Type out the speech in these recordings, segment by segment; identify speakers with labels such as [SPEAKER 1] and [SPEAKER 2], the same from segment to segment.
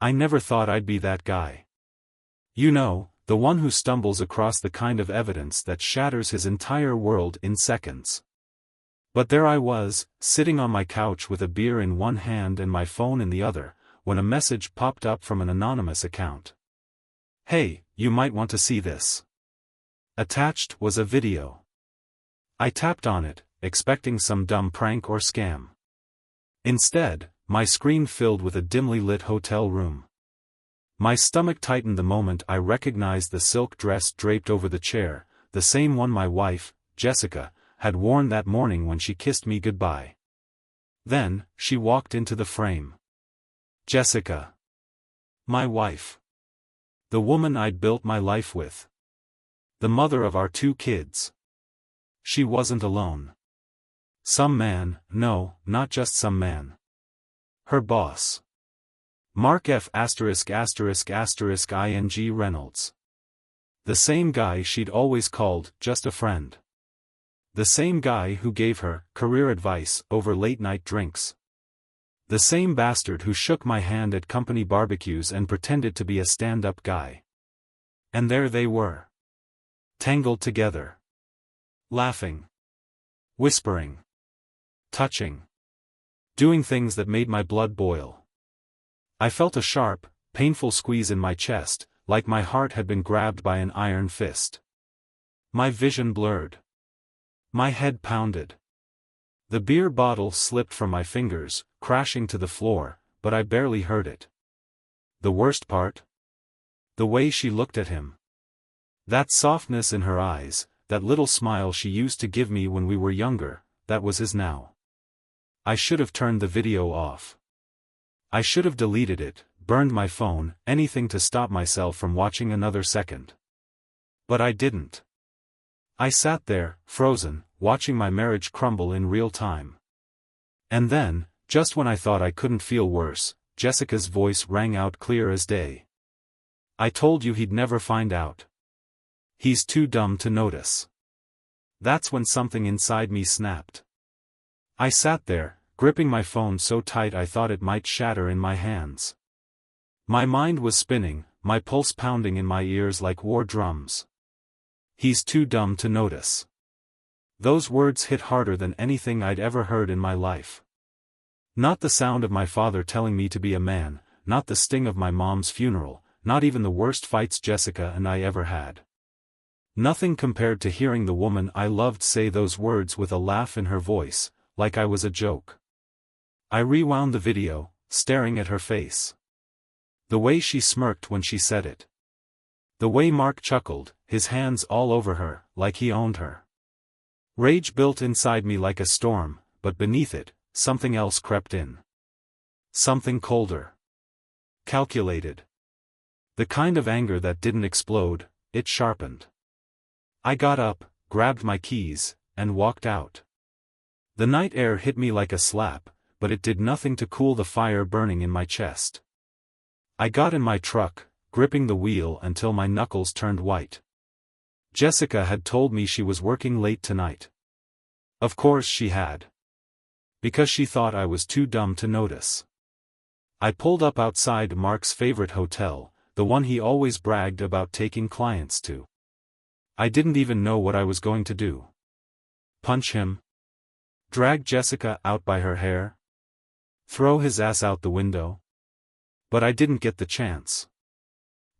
[SPEAKER 1] I never thought I'd be that guy. You know, the one who stumbles across the kind of evidence that shatters his entire world in seconds. But there I was, sitting on my couch with a beer in one hand and my phone in the other, when a message popped up from an anonymous account. "Hey, you might want to see this." Attached was a video. I tapped on it, expecting some dumb prank or scam. Instead, my screen filled with a dimly lit hotel room. My stomach tightened the moment I recognized the silk dress draped over the chair, the same one my wife, Jessica, had worn that morning when she kissed me goodbye. Then, she walked into the frame. Jessica. My wife. The woman I'd built my life with. The mother of our 2 kids. She wasn't alone. Some man, no, not just some man. Her boss. Mark F************************************* ing Reynolds. The same guy she'd always called just a friend. The same guy who gave her career advice over late-night drinks. The same bastard who shook my hand at company barbecues and pretended to be a stand-up guy. And there they were. Tangled together. Laughing. Whispering. Touching. Doing things that made my blood boil. I felt a sharp, painful squeeze in my chest, like my heart had been grabbed by an iron fist. My vision blurred. My head pounded. The beer bottle slipped from my fingers, crashing to the floor, but I barely heard it. The worst part? The way she looked at him. That softness in her eyes, that little smile she used to give me when we were younger, that was his now. I should have turned the video off. I should have deleted it, burned my phone, anything to stop myself from watching another second. But I didn't. I sat there, frozen, watching my marriage crumble in real time. And then, just when I thought I couldn't feel worse, Jessica's voice rang out clear as day. "I told you he'd never find out. He's too dumb to notice." That's when something inside me snapped. I sat there, gripping my phone so tight I thought it might shatter in my hands. My mind was spinning, my pulse pounding in my ears like war drums. He's too dumb to notice. Those words hit harder than anything I'd ever heard in my life. Not the sound of my father telling me to be a man, not the sting of my mom's funeral, not even the worst fights Jessica and I ever had. Nothing compared to hearing the woman I loved say those words with a laugh in her voice, like I was a joke. I rewound the video, staring at her face. The way she smirked when she said it. The way Mark chuckled, his hands all over her, like he owned her. Rage built inside me like a storm, but beneath it, something else crept in. Something colder. Calculated. The kind of anger that didn't explode, it sharpened. I got up, grabbed my keys, and walked out. The night air hit me like a slap, but it did nothing to cool the fire burning in my chest. I got in my truck, gripping the wheel until my knuckles turned white. Jessica had told me she was working late tonight. Of course she had. Because she thought I was too dumb to notice. I pulled up outside Mark's favorite hotel, the one he always bragged about taking clients to. I didn't even know what I was going to do. Punch him? Drag Jessica out by her hair? Throw his ass out the window? But I didn't get the chance.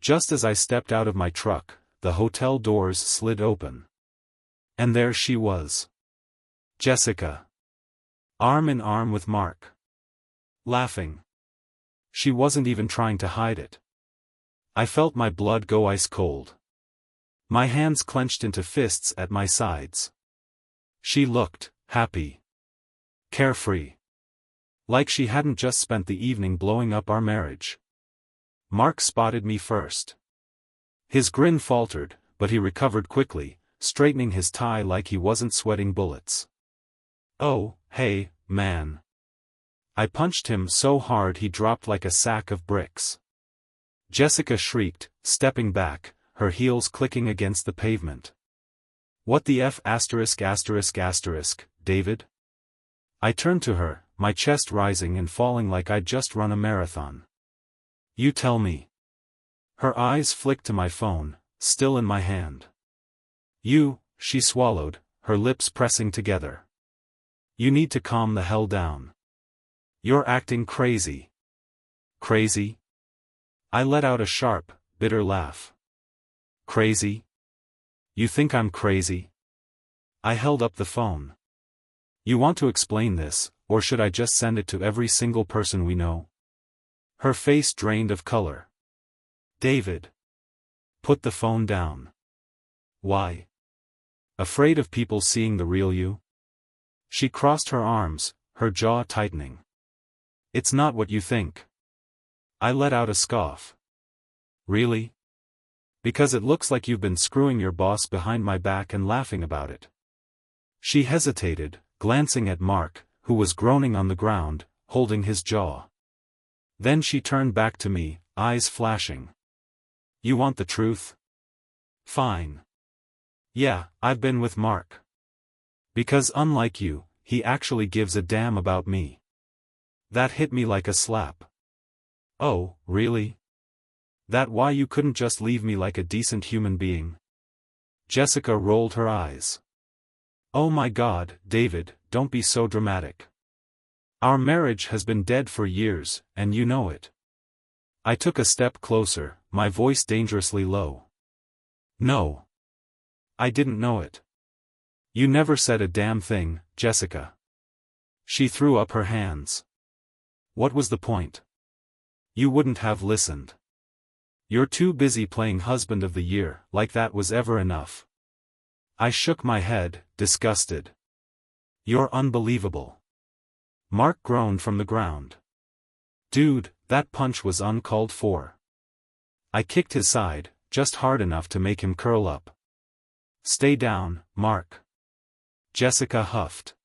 [SPEAKER 1] Just as I stepped out of my truck, the hotel doors slid open. And there she was. Jessica. Arm in arm with Mark. Laughing. She wasn't even trying to hide it. I felt my blood go ice cold. My hands clenched into fists at my sides. She looked happy. Carefree. Like she hadn't just spent the evening blowing up our marriage. Mark spotted me first. His grin faltered, but he recovered quickly, straightening his tie like he wasn't sweating bullets. "Oh, hey, man." I punched him so hard he dropped like a sack of bricks. Jessica shrieked, stepping back, her heels clicking against the pavement. "What the F*******, David?" I turned to her, my chest rising and falling like I'd just run a marathon. You tell me. Her eyes flicked to my phone, still in my hand. She swallowed, her lips pressing together. You need to calm the hell down. You're acting crazy. Crazy? I let out a sharp, bitter laugh. Crazy? You think I'm crazy? I held up the phone. You want to explain this, or should I just send it to every single person we know? Her face drained of color. David. Put the phone down. Why? Afraid of people seeing the real you? She crossed her arms, her jaw tightening. It's not what you think. I let out a scoff. Really? Because it looks like you've been screwing your boss behind my back and laughing about it. She hesitated, glancing at Mark, who was groaning on the ground, holding his jaw. Then she turned back to me, eyes flashing. You want the truth? Fine. Yeah, I've been with Mark. Because unlike you, he actually gives a damn about me. That hit me like a slap. Oh, really? That why you couldn't just leave me like a decent human being? Jessica rolled her eyes. Oh my God, David, don't be so dramatic. Our marriage has been dead for years, and you know it. I took a step closer, my voice dangerously low. No. I didn't know it. You never said a damn thing, Jessica. She threw up her hands. What was the point? You wouldn't have listened. You're too busy playing husband of the year, like that was ever enough. I shook my head, disgusted. You're unbelievable. Mark groaned from the ground. Dude, that punch was uncalled for. I kicked his side, just hard enough to make him curl up. Stay down, Mark. Jessica huffed.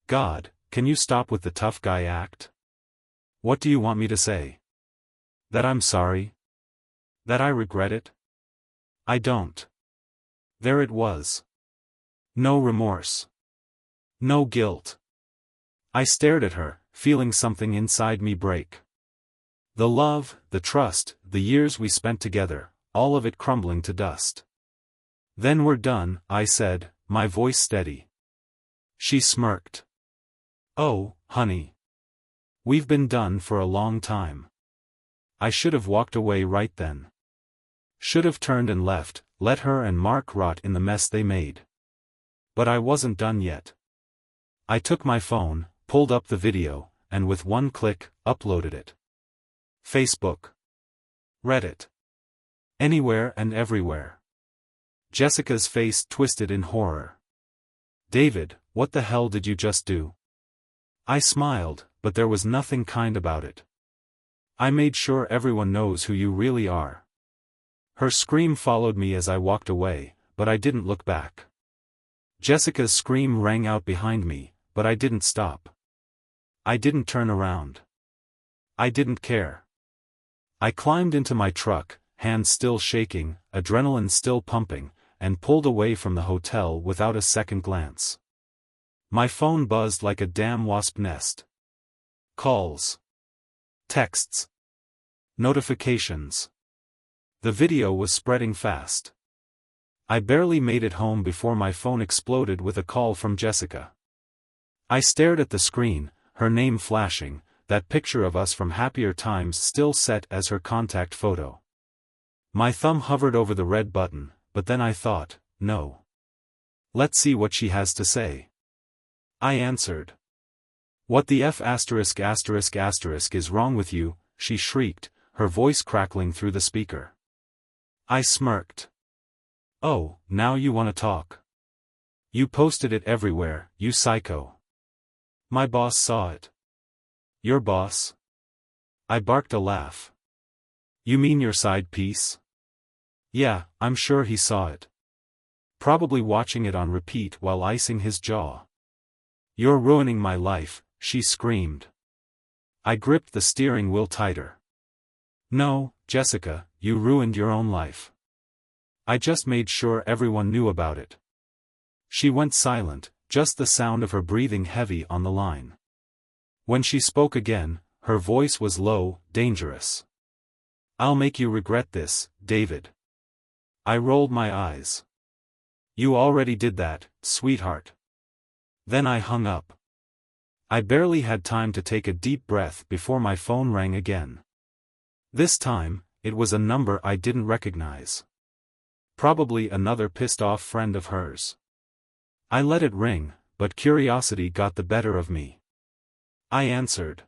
[SPEAKER 1] God, can you stop with the tough guy act? What do you want me to say? That I'm sorry? That I regret it? I don't. There it was. No remorse. No guilt. I stared at her, feeling something inside me break. The love, the trust, the years we spent together, all of it crumbling to dust. Then we're done, I said, my voice steady. She smirked. Oh, honey. We've been done for a long time. I should have walked away right then. Should have turned and left, let her and Mark rot in the mess they made. But I wasn't done yet. I took my phone, pulled up the video, and with one click, uploaded it. Facebook. Reddit. Anywhere and everywhere. Jessica's face twisted in horror. David, what the hell did you just do? I smiled, but there was nothing kind about it. I made sure everyone knows who you really are. Her scream followed me as I walked away, but I didn't look back. Jessica's scream rang out behind me, but I didn't stop. I didn't turn around. I didn't care. I climbed into my truck, hands still shaking, adrenaline still pumping, and pulled away from the hotel without a second glance. My phone buzzed like a damn wasp nest. Calls. Texts. Notifications. The video was spreading fast. I barely made it home before my phone exploded with a call from Jessica. I stared at the screen, her name flashing, that picture of us from happier times still set as her contact photo. My thumb hovered over the red button, but then I thought, no. Let's see what she has to say. I answered. What the F*** is wrong with you, she shrieked, her voice crackling through the speaker. I smirked. Oh, now you wanna talk. You posted it everywhere, you psycho. My boss saw it. Your boss? I barked a laugh. You mean your side piece? Yeah, I'm sure he saw it. Probably watching it on repeat while icing his jaw. You're ruining my life, she screamed. I gripped the steering wheel tighter. No, Jessica, you ruined your own life. I just made sure everyone knew about it. She went silent, just the sound of her breathing heavy on the line. When she spoke again, her voice was low, dangerous. I'll make you regret this, David. I rolled my eyes. You already did that, sweetheart. Then I hung up. I barely had time to take a deep breath before my phone rang again. This time, it was a number I didn't recognize. Probably another pissed-off friend of hers. I let it ring, but curiosity got the better of me. I answered.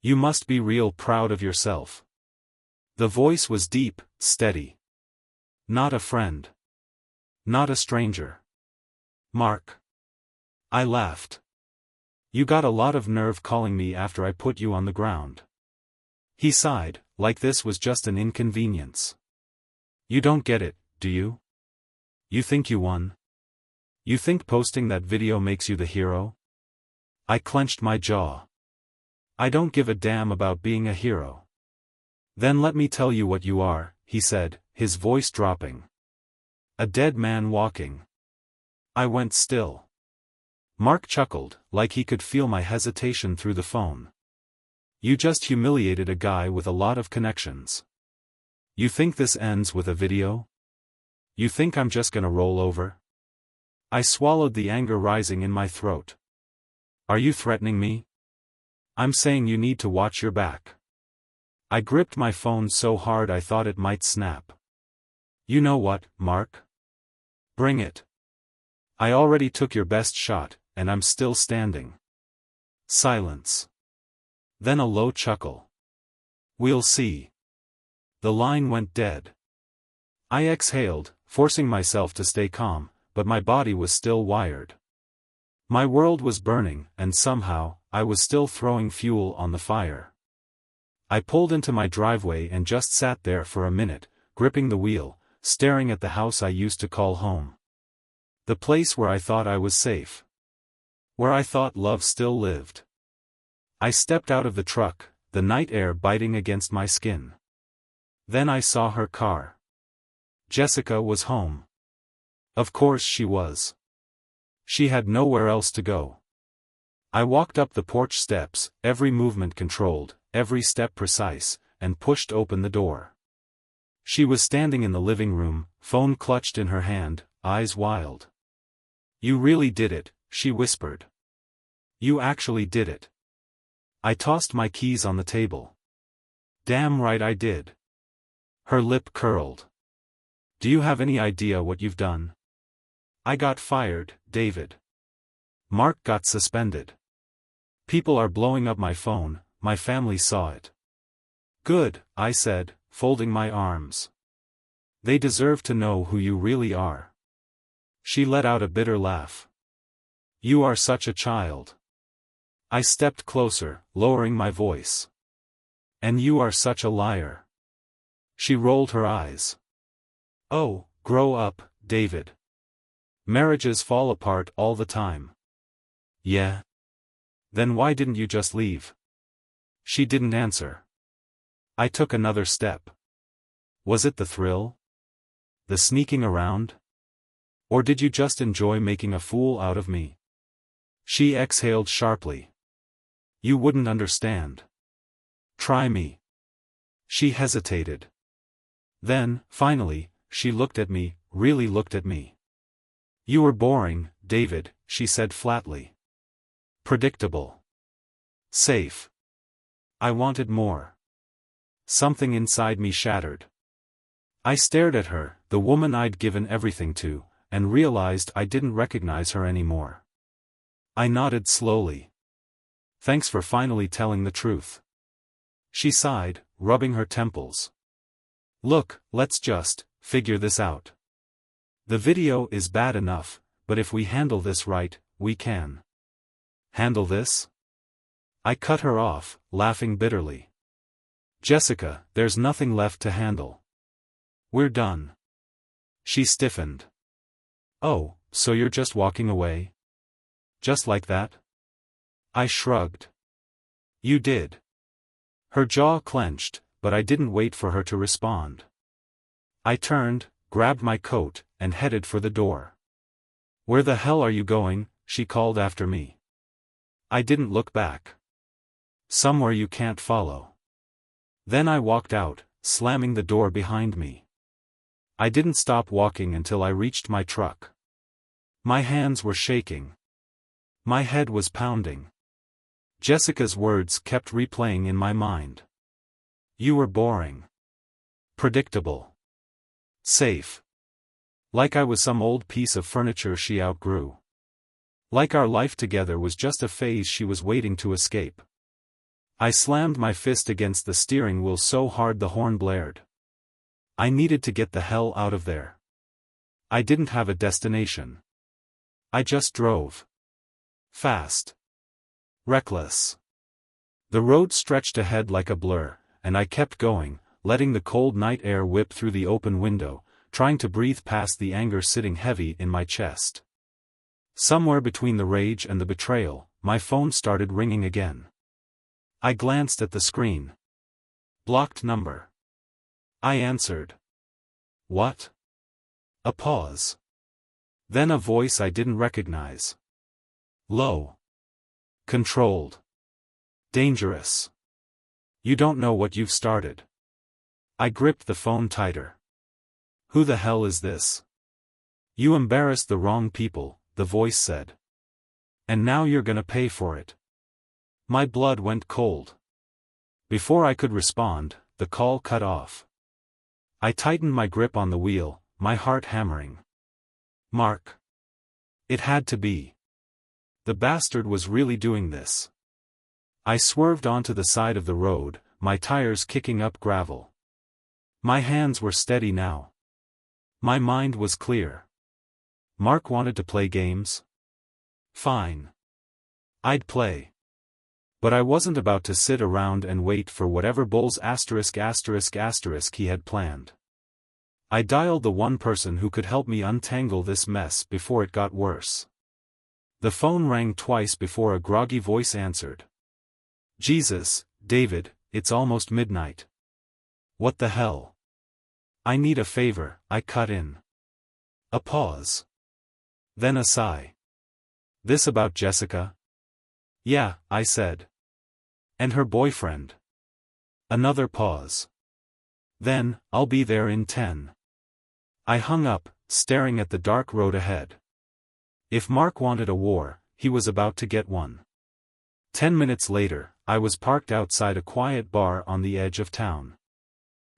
[SPEAKER 1] You must be real proud of yourself. The voice was deep, steady. Not a friend. Not a stranger. Mark. I laughed. You got a lot of nerve calling me after I put you on the ground. He sighed, like this was just an inconvenience. You don't get it, do you? You think you won? You think posting that video makes you the hero? I clenched my jaw. I don't give a damn about being a hero. Then let me tell you what you are, he said, his voice dropping. A dead man walking. I went still. Mark chuckled, like he could feel my hesitation through the phone. You just humiliated a guy with a lot of connections. You think this ends with a video? You think I'm just gonna roll over? I swallowed the anger rising in my throat. Are you threatening me? I'm saying you need to watch your back. I gripped my phone so hard I thought it might snap. You know what, Mark? Bring it. I already took your best shot, and I'm still standing. Silence. Then a low chuckle. We'll see. The line went dead. I exhaled, forcing myself to stay calm, but my body was still wired. My world was burning, and somehow, I was still throwing fuel on the fire. I pulled into my driveway and just sat there for a minute, gripping the wheel, staring at the house I used to call home. The place where I thought I was safe. Where I thought love still lived. I stepped out of the truck, the night air biting against my skin. Then I saw her car. Jessica was home. Of course she was. She had nowhere else to go. I walked up the porch steps, every movement controlled, every step precise, and pushed open the door. She was standing in the living room, phone clutched in her hand, eyes wild. You really did it, she whispered. You actually did it. I tossed my keys on the table. Damn right I did. Her lip curled. Do you have any idea what you've done? I got fired, David. Mark got suspended. People are blowing up my phone, my family saw it. Good, I said, folding my arms. They deserve to know who you really are. She let out a bitter laugh. You are such a child. I stepped closer, lowering my voice. And you are such a liar. She rolled her eyes. Oh, grow up, David. Marriages fall apart all the time. Yeah? Then why didn't you just leave? She didn't answer. I took another step. Was it the thrill? The sneaking around? Or did you just enjoy making a fool out of me? She exhaled sharply. You wouldn't understand. Try me. She hesitated. Then, finally, she looked at me, really looked at me. You were boring, David, she said flatly. Predictable. Safe. I wanted more. Something inside me shattered. I stared at her, the woman I'd given everything to, and realized I didn't recognize her anymore. I nodded slowly. Thanks for finally telling the truth. She sighed, rubbing her temples. Look, let's just figure this out. The video is bad enough, but if we handle this right, we can. Handle this? I cut her off, laughing bitterly. Jessica, there's nothing left to handle. We're done. She stiffened. Oh, so you're just walking away? Just like that? I shrugged. You did. Her jaw clenched, but I didn't wait for her to respond. I turned, grabbed my coat, and headed for the door. Where the hell are you going? She called after me. I didn't look back. Somewhere you can't follow. Then I walked out, slamming the door behind me. I didn't stop walking until I reached my truck. My hands were shaking. My head was pounding. Jessica's words kept replaying in my mind. You were boring. Predictable. Safe. Like I was some old piece of furniture she outgrew. Like our life together was just a phase she was waiting to escape. I slammed my fist against the steering wheel so hard the horn blared. I needed to get the hell out of there. I didn't have a destination. I just drove. Fast. Reckless. The road stretched ahead like a blur, and I kept going, letting the cold night air whip through the open window, trying to breathe past the anger sitting heavy in my chest. Somewhere between the rage and the betrayal, my phone started ringing again. I glanced at the screen. Blocked number. I answered. What? A pause. Then a voice I didn't recognize. Low. Controlled. Dangerous. You don't know what you've started. I gripped the phone tighter. Who the hell is this? You embarrassed the wrong people, the voice said. And now you're gonna pay for it. My blood went cold. Before I could respond, the call cut off. I tightened my grip on the wheel, my heart hammering. Mark. It had to be. The bastard was really doing this. I swerved onto the side of the road, my tires kicking up gravel. My hands were steady now. My mind was clear. Mark wanted to play games? Fine. I'd play. But I wasn't about to sit around and wait for whatever bull's **** he had planned. I dialed the one person who could help me untangle this mess before it got worse. The phone rang twice before a groggy voice answered. Jesus, David, it's almost midnight. What the hell? I need a favor, I cut in. A pause. Then a sigh. This about Jessica? Yeah, I said. And her boyfriend. Another pause. Then, I'll be there in 10. I hung up, staring at the dark road ahead. If Mark wanted a war, he was about to get one. 10 minutes later, I was parked outside a quiet bar on the edge of town.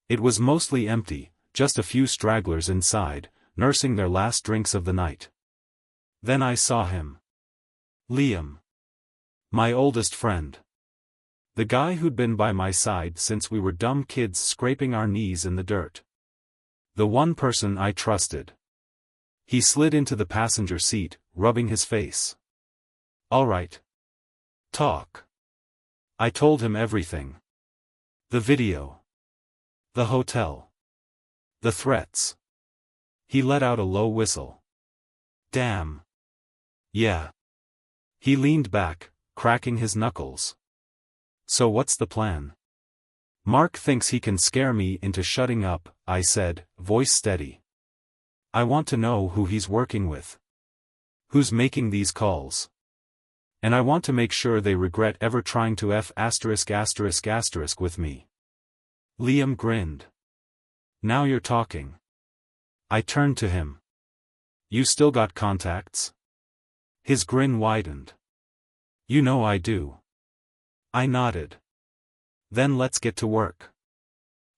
[SPEAKER 1] It was mostly empty, just a few stragglers inside, nursing their last drinks of the night. Then I saw him. Liam. My oldest friend. The guy who'd been by my side since we were dumb kids scraping our knees in the dirt. The one person I trusted. He slid into the passenger seat, rubbing his face. All right. Talk. I told him everything. The video. The hotel. The threats. He let out a low whistle. Damn. Yeah. He leaned back, cracking his knuckles. So what's the plan? Mark thinks he can scare me into shutting up, I said, voice steady. I want to know who he's working with. Who's making these calls. And I want to make sure they regret ever trying to **** with me. Liam grinned. Now you're talking. I turned to him. You still got contacts? His grin widened. You know I do. I nodded. Then let's get to work.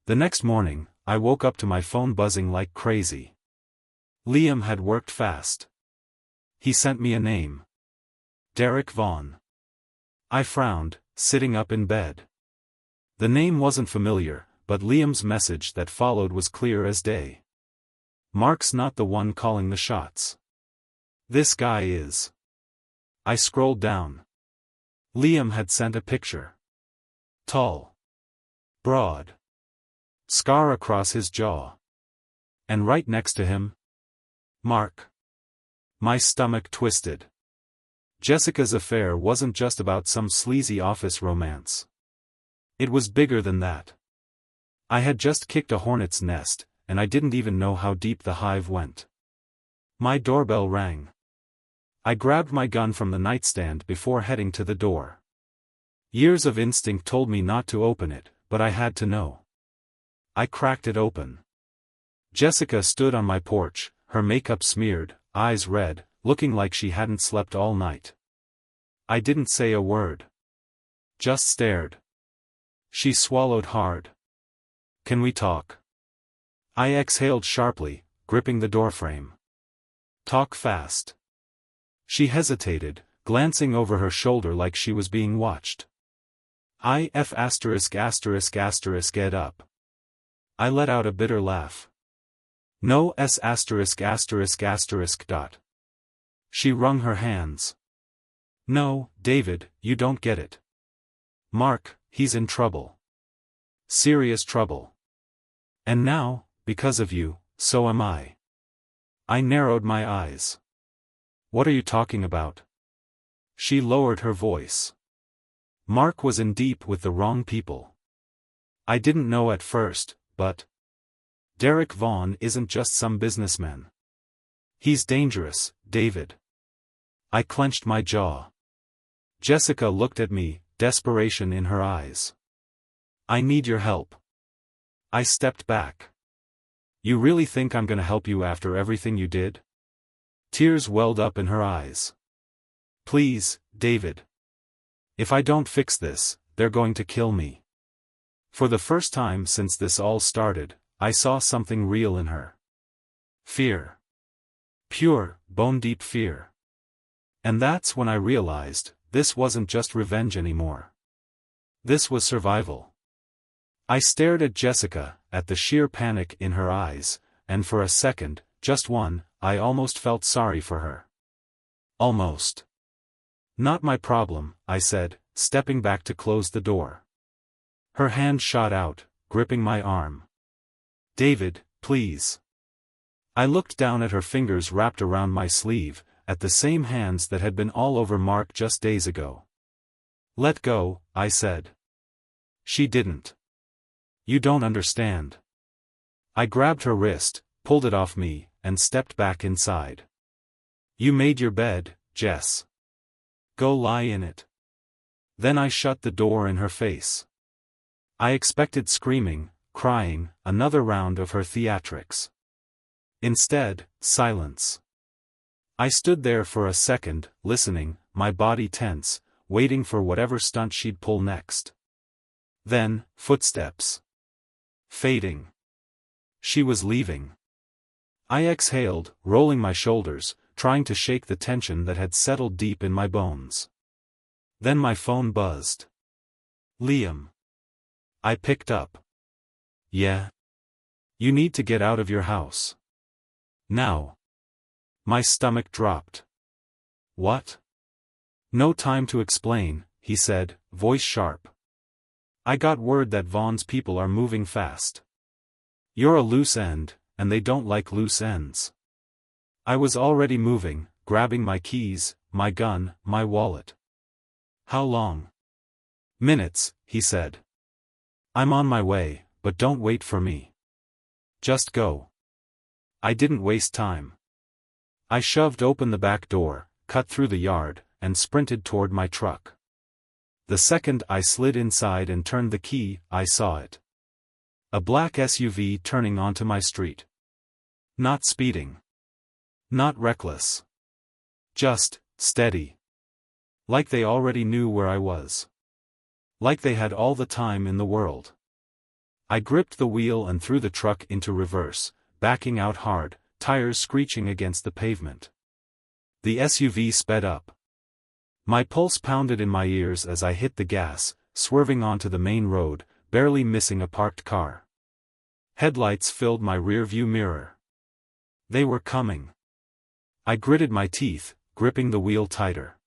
[SPEAKER 1] The next morning, I woke up to my phone buzzing like crazy. Liam had worked fast. He sent me a name. Derek Vaughn. I frowned, sitting up in bed. The name wasn't familiar, but Liam's message that followed was clear as day. Mark's not the one calling the shots. This guy is. I scrolled down. Liam had sent a picture. Tall. Broad. Scar across his jaw. And right next to him? Mark. My stomach twisted. Jessica's affair wasn't just about some sleazy office romance. It was bigger than that. I had just kicked a hornet's nest, and I didn't even know how deep the hive went. My doorbell rang. I grabbed my gun from the nightstand before heading to the door. Years of instinct told me not to open it, but I had to know. I cracked it open. Jessica stood on my porch, her makeup smeared, eyes red, looking like she hadn't slept all night. I didn't say a word. Just stared. She swallowed hard. "Can we talk?" I exhaled sharply, gripping the doorframe. "Talk fast." She hesitated, glancing over her shoulder like she was being watched. "Get up." I let out a bitter laugh. "No s dot." She wrung her hands. "No, David, you don't get it. Mark, he's in trouble. Serious trouble. And now, because of you, so am I." I narrowed my eyes. "What are you talking about?" She lowered her voice. Mark was in deep with the wrong people. I didn't know at first, but Derek Vaughn isn't just some businessman. He's dangerous, David. I clenched my jaw. Jessica looked at me, desperation in her eyes. "I need your help." I stepped back. "You really think I'm gonna help you after everything you did?" Tears welled up in her eyes. "Please, David. If I don't fix this, they're going to kill me." For the first time since this all started, I saw something real in her. Fear. Pure, bone-deep fear. And that's when I realized, this wasn't just revenge anymore. This was survival. I stared at Jessica, at the sheer panic in her eyes, and for a second, just one, I almost felt sorry for her. Almost. "Not my problem," I said, stepping back to close the door. Her hand shot out, gripping my arm. "David, please." I looked down at her fingers wrapped around my sleeve, at the same hands that had been all over Mark just days ago. "Let go," I said. She didn't. "You don't understand." I grabbed her wrist, pulled it off me, and stepped back inside. "You made your bed, Jess. Go lie in it." Then I shut the door in her face. I expected screaming, crying, another round of her theatrics. Instead, silence. I stood there for a second, listening, my body tense, waiting for whatever stunt she'd pull next. Then, footsteps. Fading. She was leaving. I exhaled, rolling my shoulders, trying to shake the tension that had settled deep in my bones. Then my phone buzzed. "Liam." I picked up. "Yeah? You need to get out of your house. Now." My stomach dropped. "What?" "No time to explain," he said, voice sharp. "I got word that Vaughn's people are moving fast. You're a loose end, and they don't like loose ends." I was already moving, grabbing my keys, my gun, my wallet. "How long?" "Minutes," he said. "I'm on my way, but don't wait for me. Just go." I didn't waste time. I shoved open the back door, cut through the yard, and sprinted toward my truck. The second I slid inside and turned the key, I saw it. A black SUV turning onto my street. Not speeding. Not reckless. Just, steady. Like they already knew where I was. Like they had all the time in the world. I gripped the wheel and threw the truck into reverse, backing out hard, tires screeching against the pavement. The SUV sped up. My pulse pounded in my ears as I hit the gas, swerving onto the main road, barely missing a parked car. Headlights filled my rearview mirror. They were coming. I gritted my teeth, gripping the wheel tighter.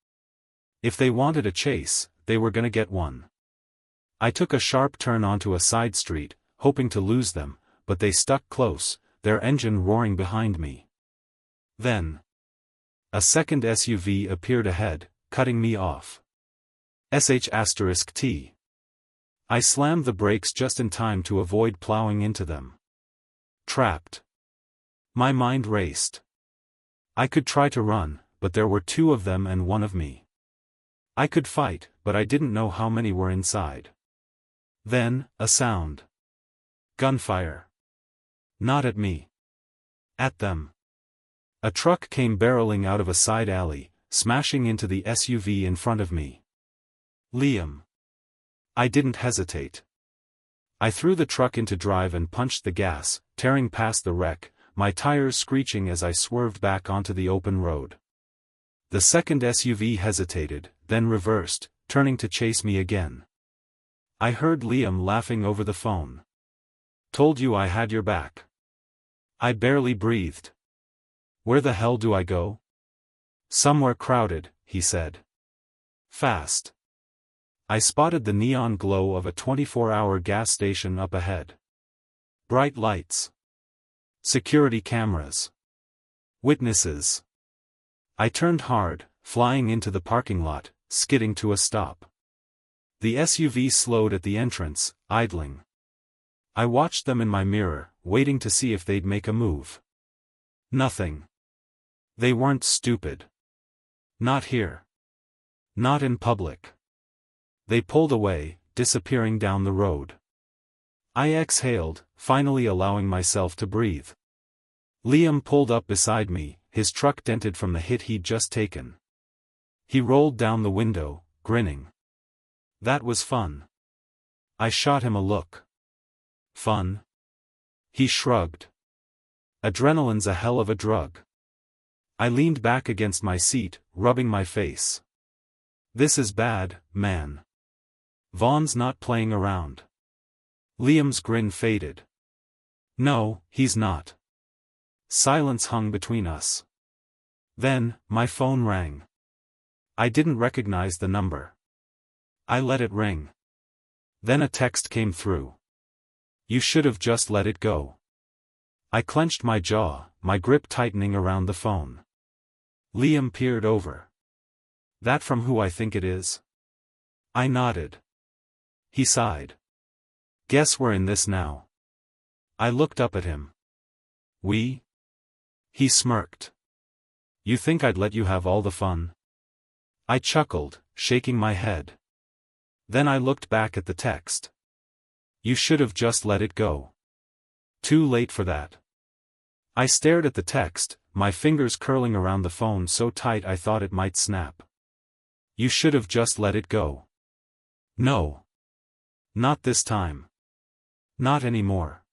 [SPEAKER 1] If they wanted a chase, they were gonna get one. I took a sharp turn onto a side street, hoping to lose them, but they stuck close, their engine roaring behind me. Then, a second SUV appeared ahead, cutting me off. *T. I slammed the brakes just in time to avoid plowing into them. Trapped. My mind raced. I could try to run, but there were two of them and one of me. I could fight, but I didn't know how many were inside. Then, a sound. Gunfire. Not at me. At them. A truck came barreling out of a side alley, smashing into the SUV in front of me. Liam. I didn't hesitate. I threw the truck into drive and punched the gas, tearing past the wreck, my tires screeching as I swerved back onto the open road. The second SUV hesitated, then reversed, turning to chase me again. I heard Liam laughing over the phone. Told you I had your back. I barely breathed. Where the hell do I go? Somewhere crowded, he said. Fast. I spotted the neon glow of a 24-hour gas station up ahead. Bright lights. Security cameras. Witnesses. I turned hard, flying into the parking lot, skidding to a stop. The SUV slowed at the entrance, idling. I watched them in my mirror, waiting to see if they'd make a move. Nothing. They weren't stupid. Not here. Not in public. They pulled away, disappearing down the road. I exhaled, finally allowing myself to breathe. Liam pulled up beside me, his truck dented from the hit he'd just taken. He rolled down the window, grinning. That was fun. I shot him a look. Fun? He shrugged. Adrenaline's a hell of a drug. I leaned back against my seat, rubbing my face. This is bad, man. Vaughn's not playing around. Liam's grin faded. No, he's not. Silence hung between us. Then, my phone rang. I didn't recognize the number. I let it ring. Then a text came through. You should have just let it go. I clenched my jaw, my grip tightening around the phone. Liam peered over. That from who I think it is? I nodded. He sighed. Guess we're in this now. I looked up at him. We? He smirked. You think I'd let you have all the fun? I chuckled, shaking my head. Then I looked back at the text. You should have just let it go. Too late for that. I stared at the text, my fingers curling around the phone so tight I thought it might snap. You should have just let it go. No. Not this time. Not anymore.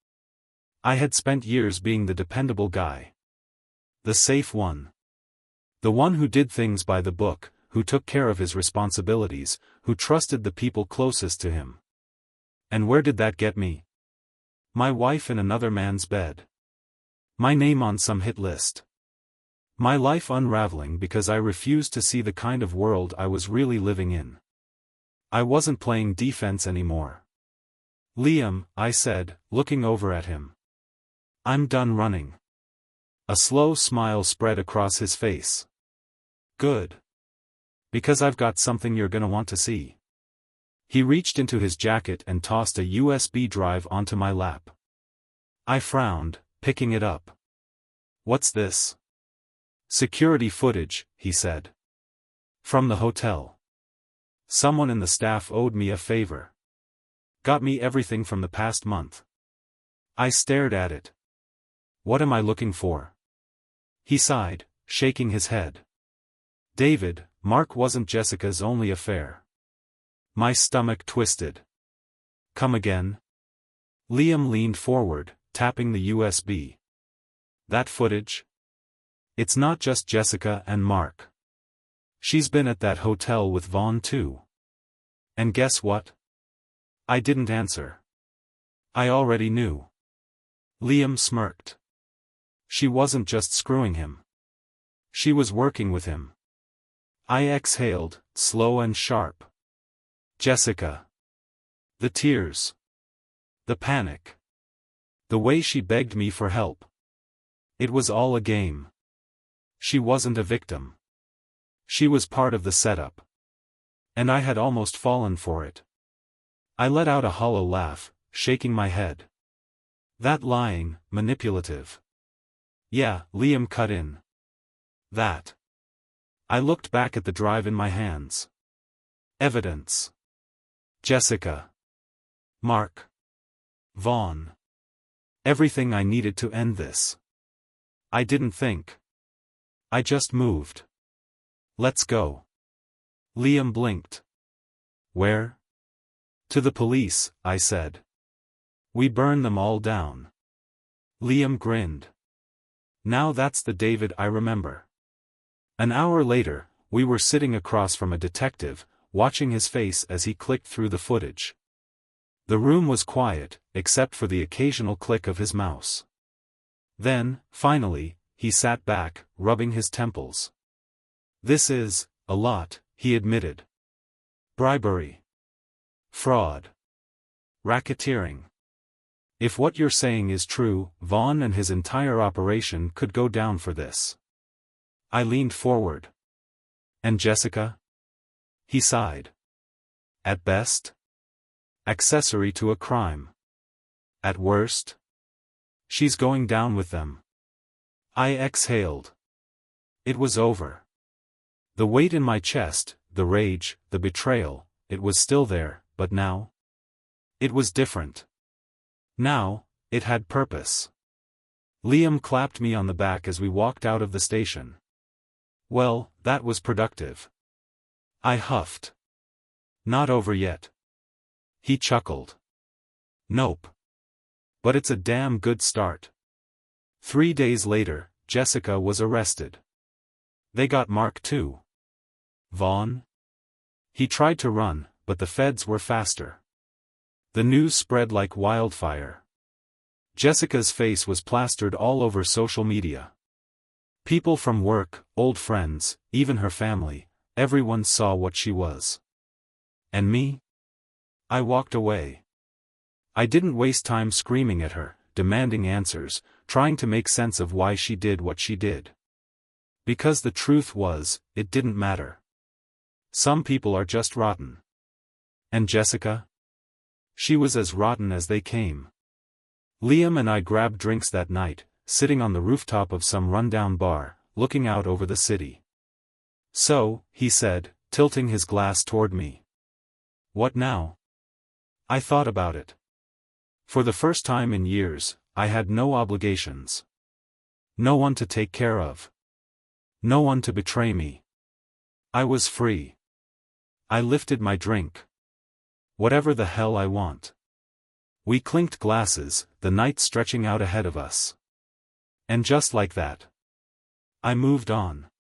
[SPEAKER 1] I had spent years being the dependable guy. The safe one. The one who did things by the book, who took care of his responsibilities, who trusted the people closest to him. And where did that get me? My wife in another man's bed. My name on some hit list. My life unraveling because I refused to see the kind of world I was really living in. I wasn't playing defense anymore. Liam, I said, looking over at him. I'm done running. A slow smile spread across his face. Good. Because I've got something you're gonna want to see. He reached into his jacket and tossed a USB drive onto my lap. I frowned, picking it up. What's this? Security footage, he said. From the hotel. Someone in the staff owed me a favor. Got me everything from the past month. I stared at it. What am I looking for? He sighed, shaking his head. David, Mark wasn't Jessica's only affair. My stomach twisted. Come again? Liam leaned forward, tapping the USB. That footage? It's not just Jessica and Mark. She's been at that hotel with Vaughn too. And guess what? I didn't answer. I already knew. Liam smirked. She wasn't just screwing him. She was working with him. I exhaled, slow and sharp. Jessica. The tears. The panic. The way she begged me for help. It was all a game. She wasn't a victim. She was part of the setup. And I had almost fallen for it. I let out a hollow laugh, shaking my head. That lying, manipulative. Yeah, Liam cut in. That. I looked back at the drive in my hands. Evidence. Jessica. Mark. Vaughn. Everything I needed to end this. I didn't think. I just moved. Let's go. Liam blinked. Where? To the police, I said. We burn them all down. Liam grinned. Now that's the David I remember. An hour later, we were sitting across from a detective, watching his face as he clicked through the footage. The room was quiet, except for the occasional click of his mouse. Then, finally, he sat back, rubbing his temples. This is a lot, he admitted. Bribery. Fraud. Racketeering. If what you're saying is true, Vaughn and his entire operation could go down for this. I leaned forward. And Jessica? He sighed. At best? Accessory to a crime. At worst? She's going down with them. I exhaled. It was over. The weight in my chest, the rage, the betrayal, it was still there, but now? It was different. Now, it had purpose. Liam clapped me on the back as we walked out of the station. Well, that was productive. I huffed. Not over yet. He chuckled. Nope. But it's a damn good start. 3 days later, Jessica was arrested. They got Mark too. Vaughn? He tried to run, but the feds were faster. The news spread like wildfire. Jessica's face was plastered all over social media. People from work, old friends, even her family, everyone saw what she was. And me? I walked away. I didn't waste time screaming at her, demanding answers, trying to make sense of why she did what she did. Because the truth was, it didn't matter. Some people are just rotten. And Jessica? She was as rotten as they came. Liam and I grabbed drinks that night, sitting on the rooftop of some rundown bar, looking out over the city. So, he said, tilting his glass toward me. What now? I thought about it. For the first time in years, I had no obligations. No one to take care of. No one to betray me. I was free. I lifted my drink. Whatever the hell I want. We clinked glasses, the night stretching out ahead of us. And just like that, I moved on.